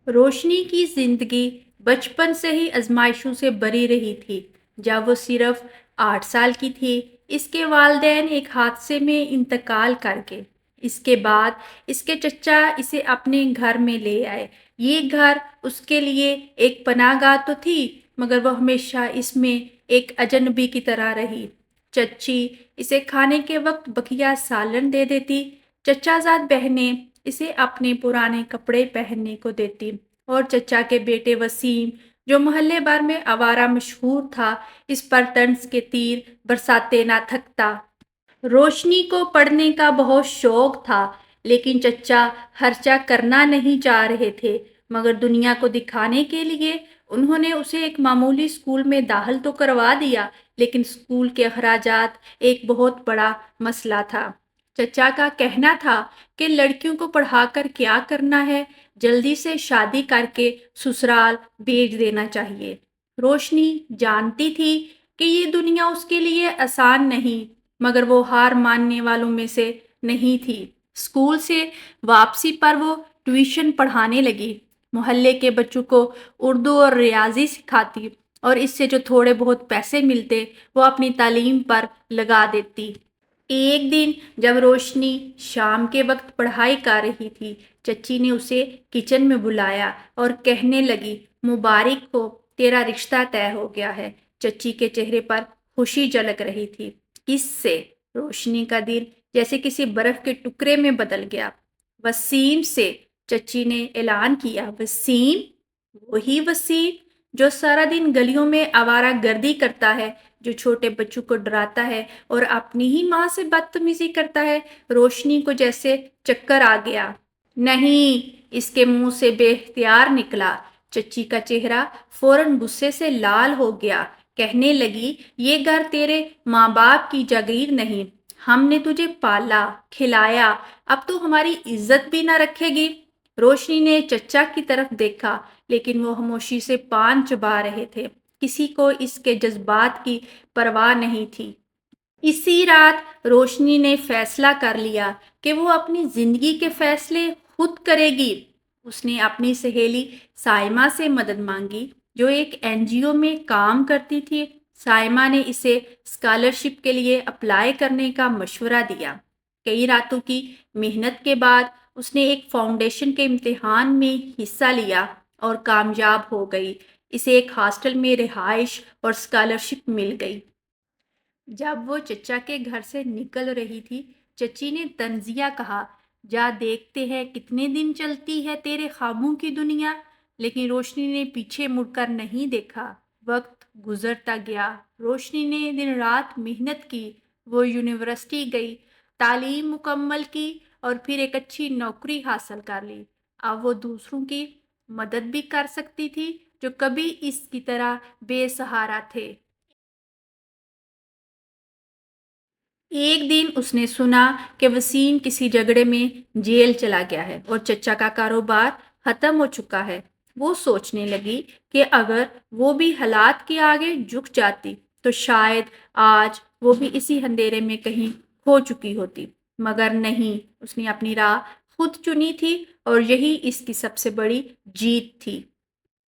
روشنی کی زندگی بچپن سے ہی آزمائشوں سے بری رہی تھی۔ جب وہ صرف 8 سال کی تھی، اس کے والدین ایک حادثے میں انتقال کر گئے۔ اس کے بعد اس کے چچا اسے اپنے گھر میں لے آئے۔ یہ گھر اس کے لیے ایک پناہ گاہ تو تھی، مگر وہ ہمیشہ اس میں ایک اجنبی کی طرح رہی۔ چچی اسے کھانے کے وقت بقیہ سالن دے دیتی، چچا زاد بہنیں اسے اپنے پرانے کپڑے پہننے کو دیتی، اور چچا کے بیٹے وسیم، جو محلے بھر میں آوارہ مشہور تھا، اس پر طنز کے تیر برساتے نہ تھکتا۔ روشنی کو پڑھنے کا بہت شوق تھا، لیکن چچا خرچہ کرنا نہیں چاہ رہے تھے، مگر دنیا کو دکھانے کے لیے انہوں نے اسے ایک معمولی اسکول میں داخل تو کروا دیا، لیکن اسکول کے اخراجات ایک بہت بڑا مسئلہ تھا۔ چچا کا کہنا تھا کہ لڑکیوں کو پڑھا کر کیا کرنا ہے، جلدی سے شادی کر کے سسرال بھیج دینا چاہیے۔ روشنی جانتی تھی کہ یہ دنیا اس کے لیے آسان نہیں، مگر وہ ہار ماننے والوں میں سے نہیں تھی۔ اسکول سے واپسی پر وہ ٹیوشن پڑھانے لگی، محلے کے بچوں کو اردو اور ریاضی سکھاتی، اور اس سے جو تھوڑے بہت پیسے ملتے وہ اپنی تعلیم پر لگا دیتی۔ ایک دن جب روشنی شام کے وقت پڑھائی کر رہی تھی، چچی نے اسے کچن میں بلایا اور کہنے لگی، مبارک ہو، تیرا رشتہ طے ہو گیا ہے۔ چچی کے چہرے پر خوشی جھلک رہی تھی۔ کس سے؟ روشنی کا دل جیسے کسی برف کے ٹکڑے میں بدل گیا۔ وسیم سے، چچی نے اعلان کیا۔ وسیم؟ وہی وسیم جو سارا دن گلیوں میں آوارہ گردی کرتا ہے، جو چھوٹے بچوں کو ڈراتا ہے اور اپنی ہی ماں سے بدتمیزی کرتا ہے۔ روشنی کو جیسے چکر آ گیا۔ نہیں، اس کے منہ سے بے اختیار نکلا۔ چچی کا چہرہ فوراً غصے سے لال ہو گیا، کہنے لگی، یہ گھر تیرے ماں باپ کی جاگیر نہیں، ہم نے تجھے پالا کھلایا، اب تو ہماری عزت بھی نہ رکھے گی۔ روشنی نے چچا کی طرف دیکھا، لیکن وہ خاموشی سے پان چبا رہے تھے، کسی کو اس کے جذبات کی پرواہ نہیں تھی۔ اسی رات روشنی نے فیصلہ کر لیا کہ وہ اپنی زندگی کے فیصلے خود کرے گی۔ اس نے اپنی سہیلی سائمہ سے مدد مانگی، جو ایک NGO میں کام کرتی تھی۔ سائمہ نے اسے اسکالرشپ کے لیے اپلائی کرنے کا مشورہ دیا۔ کئی راتوں کی محنت کے بعد اس نے ایک فاؤنڈیشن کے امتحان میں حصہ لیا اور کامیاب ہو گئی۔ اسے ایک ہاسٹل میں رہائش اور اسکالرشپ مل گئی۔ جب وہ چچا کے گھر سے نکل رہی تھی، چچی نے طنزیہ کہا، جا دیکھتے ہیں کتنے دن چلتی ہے تیرے خوابوں کی دنیا۔ لیکن روشنی نے پیچھے مڑ کر نہیں دیکھا۔ وقت گزرتا گیا، روشنی نے دن رات محنت کی، وہ یونیورسٹی گئی، تعلیم مکمل کی اور پھر ایک اچھی نوکری حاصل کر لی۔ اب وہ دوسروں کی مدد بھی کر سکتی تھی جو کبھی اس کی طرح بے سہارا تھے۔ ایک دن اس نے سنا کہ وسیم کسی جھگڑے میں جیل چلا گیا ہے اور چچا کا کاروبار ختم ہو چکا ہے۔ وہ سوچنے لگی کہ اگر وہ بھی حالات کے آگے جھک جاتی تو شاید آج وہ بھی اسی اندھیرے میں کہیں کھو چکی ہوتی، مگر نہیں، اس نے اپنی راہ خود چنی تھی اور یہی اس کی سب سے بڑی جیت تھی۔